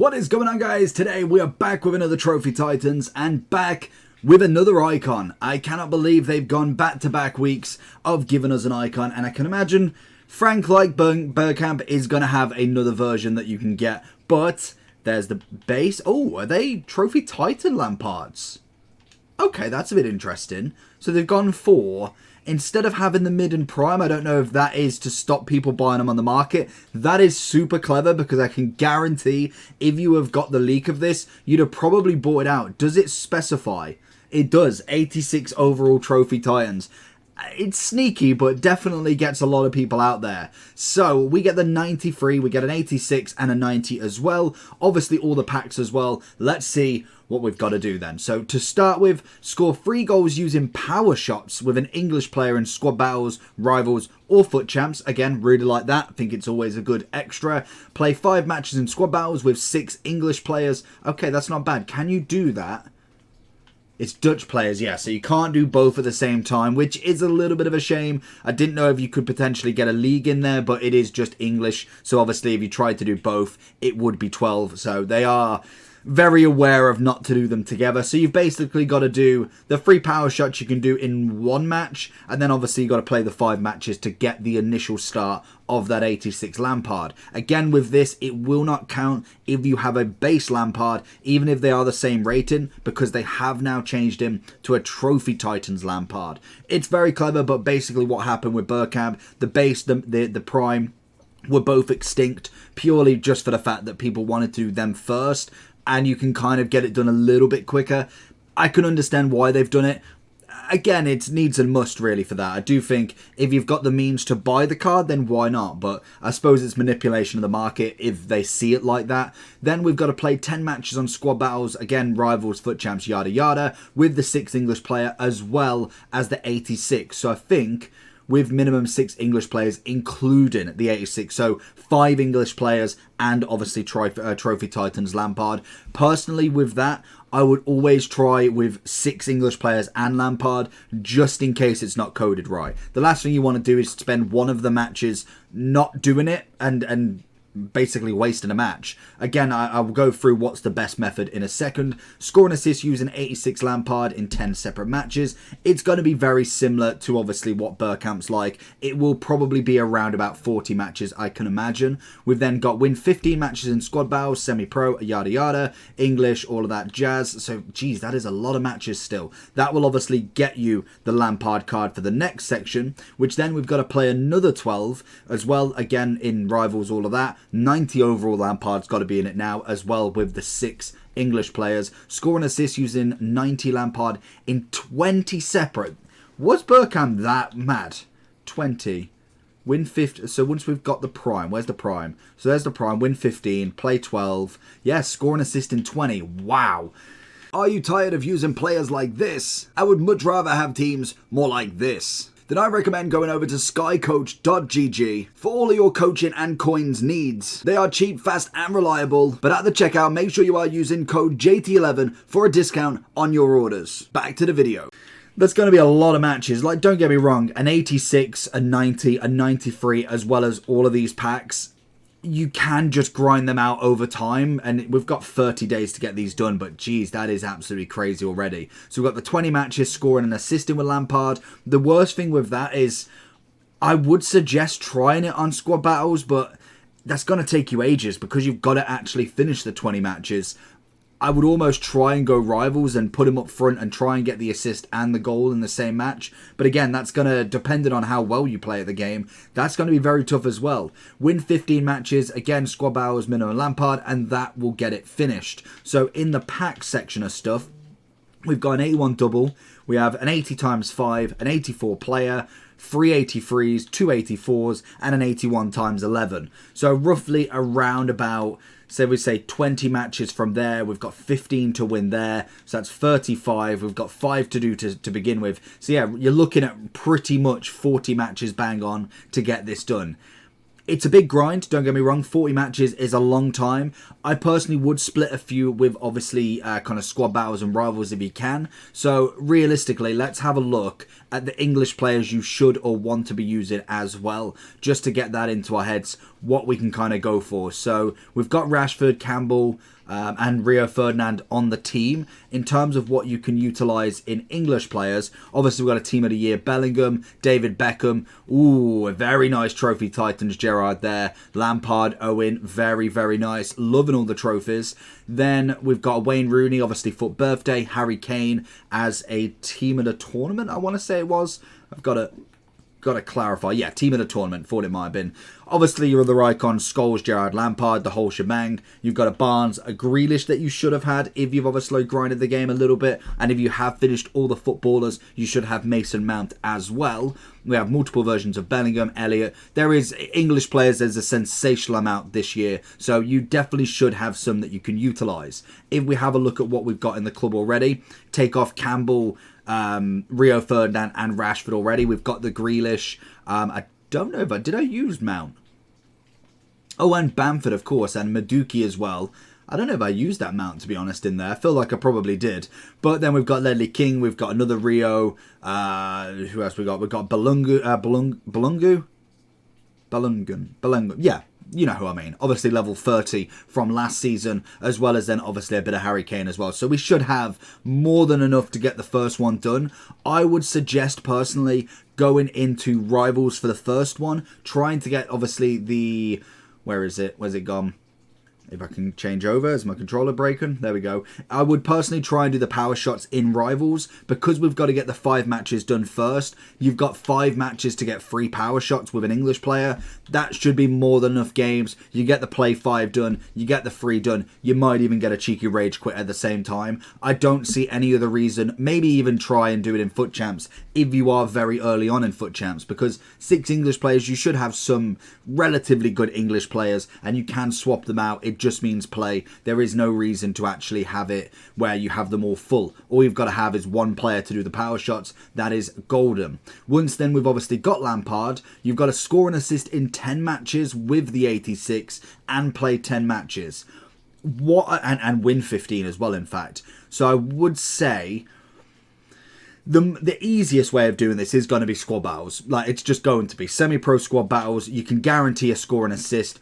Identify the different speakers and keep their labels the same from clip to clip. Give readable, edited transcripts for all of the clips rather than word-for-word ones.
Speaker 1: What is going on, guys? Today we are back with another Trophy Titans and back with another icon. I cannot believe they've gone back-to-back weeks of giving us an icon, and I can imagine Frank like Bergkamp is going to have another version that you can get. But there's the base. Oh, are they Trophy Titan Lampards? Okay, that's a bit interesting. So they've gone for, instead of having the mid and prime, I don't know if that is to stop people buying them on the market. That is super clever, because I can guarantee if you have got the leak of this, you'd have probably bought it out. Does it specify? It does. 86 overall Trophy Titans. It's sneaky, but definitely gets a lot of people out there. So we get the 93, we get an 86 and a 90 as well. Obviously all the packs as well. Let's see what we've got to do then. So to start with, score 3 goals using power shots with an English player in squad battles, rivals or foot champs. Again, really like that. I think it's always a good extra. Play 5 matches in squad battles with 6 English players. Okay, that's not bad. Can you do that? It's Dutch players, yeah, so you can't do both at the same time, which is a little bit of a shame. I didn't know if you could potentially get a league in there, but it is just English. So obviously if you tried to do both, it would be 12. So they are very aware of not to do them together. So you've basically got to do the 3 power shots you can do in one match, and then obviously you've got to play the 5 matches to get the initial start of that 86 Lampard. Again, with this, it will not count if you have a base Lampard, even if they are the same rating, because they have now changed him to a Trophy Titans Lampard. It's very clever, but basically what happened with Bergkamp, the base, the prime, were both extinct purely just for the fact that people wanted to do them first, and you can kind of get it done a little bit quicker. I can understand why they've done it. Again, it's needs and must really for that. I do think if you've got the means to buy the card, then why not? But I suppose it's manipulation of the market if they see it like that. Then we've got to play 10 matches on squad battles, again, rivals, foot champs, yada yada, with the 6th English player as well as the 86. So I think with minimum 6 English players, including the 86. So 5 English players and obviously Trophy Titans Lampard. Personally, with that, I would always try with 6 English players and Lampard, just in case it's not coded right. The last thing you want to do is spend one of the matches not doing it and basically wasting a match. Again, I will go through what's the best method in a second. Score and assist using 86 Lampard in 10 separate matches. It's going to be very similar to obviously what Bergkamp's like. It will probably be around about 40 matches, I can imagine. We've then got win 15 matches in squad battles, semi-pro, yada yada, English, all of that jazz. So, geez, that is a lot of matches still. That will obviously get you the Lampard card for the next section, which then we've got to play another 12 as well, again in rivals, all of that. 90 overall Lampard's got to be in it now, as well with the 6 English players. Score and assist using 90 Lampard in 20 separate. Was Bergkamp that mad? 20. Win 50. So once we've got the prime, where's the prime? So there's the prime. Win 15. Play 12. Yeah, score and assist in 20. Wow. Are you tired of using players like this? I would much rather have teams more like this. Then I recommend going over to skycoach.gg for all of your coaching and coins needs. They are cheap, fast and reliable, but at the checkout, make sure you are using code JT11 for a discount on your orders. Back to the video. There's going to be a lot of matches. Like, don't get me wrong, an 86, a 90, a 93, as well as all of these packs. You can just grind them out over time, and we've got 30 days to get these done, but geez, that is absolutely crazy already. So we've got the 20 matches, scoring and assisting with Lampard. The worst thing with that is I would suggest trying it on squad battles, but that's going to take you ages because you've got to actually finish the 20 matches. I would almost try and go rivals and put him up front and try and get the assist and the goal in the same match. But again, that's going to, depending on how well you play at the game, that's going to be very tough as well. Win 15 matches, again, squad battles, minimum Lampard, and that will get it finished. So in the pack section of stuff, we've got an 81 double, we have an 80 times 5, an 84 player, 3 83s, 2 84s, and an 81 times 11. So roughly around about, so we say 20 matches from there. We've got 15 to win there. So that's 35. We've got 5 to do to begin with. So yeah, you're looking at pretty much 40 matches bang on to get this done. It's a big grind, don't get me wrong. 40 matches is a long time. I personally would split a few with obviously kind of squad battles and rivals if you can. So realistically, let's have a look at the English players you should or want to be using as well, just to get that into our heads. what we can kind of go for. So we've got Rashford, Campbell, and Rio Ferdinand on the team. In terms of what you can utilise in English players, obviously we've got a team of the year: Bellingham, David Beckham. Ooh, a very nice trophy Titans Gerrard there. Lampard, Owen, very, very nice. Loving all the trophies. Then we've got Wayne Rooney, obviously FUT birthday. Harry Kane as a team of the tournament, I want to say it was. I've got to clarify. Yeah, team of the tournament. Thought it might have been. Obviously, your other icons: Scholes, Gerrard, Lampard, the whole shebang. You've got a Barnes, a Grealish that you should have had if you've obviously grinded the game a little bit. And if you have finished all the footballers, you should have Mason Mount as well. We have multiple versions of Bellingham, Elliott. There is English players. There's a sensational amount this year. So you definitely should have some that you can utilise. If we have a look at what we've got in the club already, take off Campbell, Rio Ferdinand and Rashford already. We've got the Grealish. I don't know if did I use Mount? Oh, and Bamford, of course, and Maduki as well. I don't know if I used that Mount, to be honest, in there. I feel like I probably did. But then we've got Ledley King. We've got another Rio. Who else we got? We've got Belungu. Yeah. You know who I mean. Obviously level 30 from last season, as well as then obviously a bit of Harry Kane as well. So we should have more than enough to get the first one done. I would suggest personally going into rivals for the first one, trying to get obviously the... Where is it? Where's it gone? If I can change over, is my controller breaking? There we go. I would personally try and do the power shots in Rivals, because we've got to get the 5 matches done first. You've got 5 matches to get 3 power shots with an English player. That should be more than enough games. You get the play 5 done, you get the 3 done. You might even get a cheeky rage quit at the same time. I don't see any other reason. Maybe even try and do it in FUT Champs if you are very early on in FUT Champs, because 6 English players, you should have some relatively good English players, and you can swap them out. It just means play. There is no reason to actually have it where you have them all full. All you've got to have is one player to do the power shots. That is golden. Once then we've obviously got Lampard, you've got to score and assist in 10 matches with the 86 and play 10 matches. And win 15 as well, in fact. So I would say the easiest way of doing this is going to be squad battles. Like, it's just going to be semi-pro squad battles. You can guarantee a score and assist.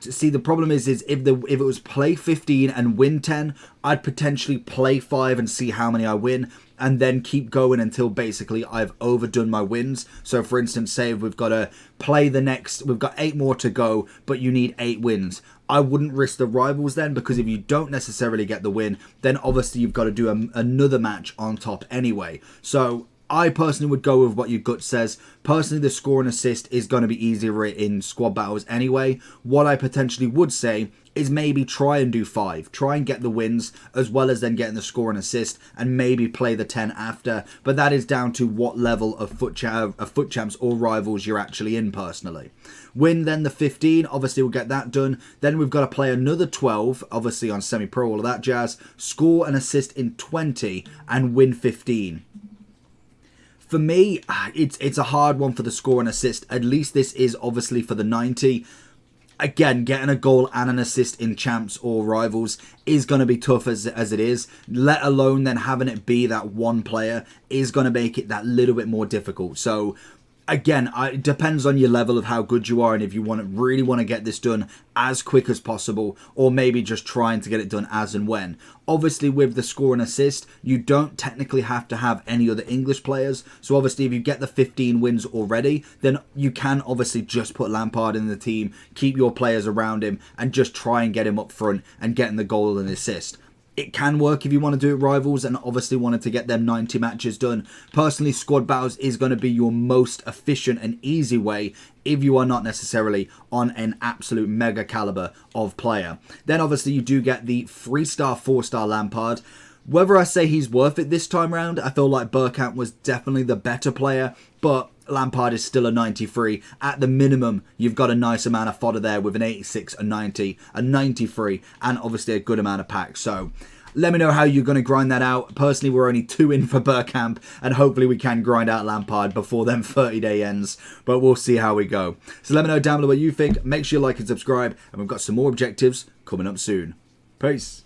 Speaker 1: See, the problem is if it was play 15 and win 10, I'd potentially play 5 and see how many I win, and then keep going until basically I've overdone my wins. So for instance, say if we've got to play we've got 8 more to go, but you need 8 wins. I wouldn't risk the rivals then, because if you don't necessarily get the win, then obviously you've got to do another match on top anyway. So I personally would go with what your gut says. Personally, the score and assist is going to be easier in squad battles anyway. What I potentially would say is maybe try and do 5. Try and get the wins, as well as then getting the score and assist, and maybe play the 10 after. But that is down to what level of FUT Champs or Rivals you're actually in personally. Win then the 15, obviously we'll get that done. Then we've got to play another 12, obviously on semi-pro, all of that jazz. Score and assist in 20 and win 15. For me, it's a hard one for the score and assist. At least this is obviously for the 90. Again, getting a goal and an assist in Champs or Rivals is going to be tough as it is. Let alone then having it be that one player is going to make it that little bit more difficult. So again, it depends on your level of how good you are, and if you really want to get this done as quick as possible, or maybe just trying to get it done as and when. Obviously, with the score and assist, you don't technically have to have any other English players. So obviously, if you get the 15 wins already, then you can obviously just put Lampard in the team, keep your players around him, and just try and get him up front and getting the goal and assist. It can work if you want to do it Rivals and obviously wanted to get them 90 matches done. Personally, squad battles is going to be your most efficient and easy way if you are not necessarily on an absolute mega caliber of player. Then obviously you do get the 3-star, 4-star Lampard. Whether I say he's worth it this time round, I feel like Bergkamp was definitely the better player, but Lampard is still a 93. At the minimum, you've got a nice amount of fodder there with an 86, a 90, a 93, and obviously a good amount of packs. So let me know how you're going to grind that out. Personally, we're only 2 in for Bergkamp, and hopefully we can grind out Lampard before them 30-day ends, but we'll see how we go. So let me know down below what you think. Make sure you like and subscribe, and we've got some more objectives coming up soon. Peace.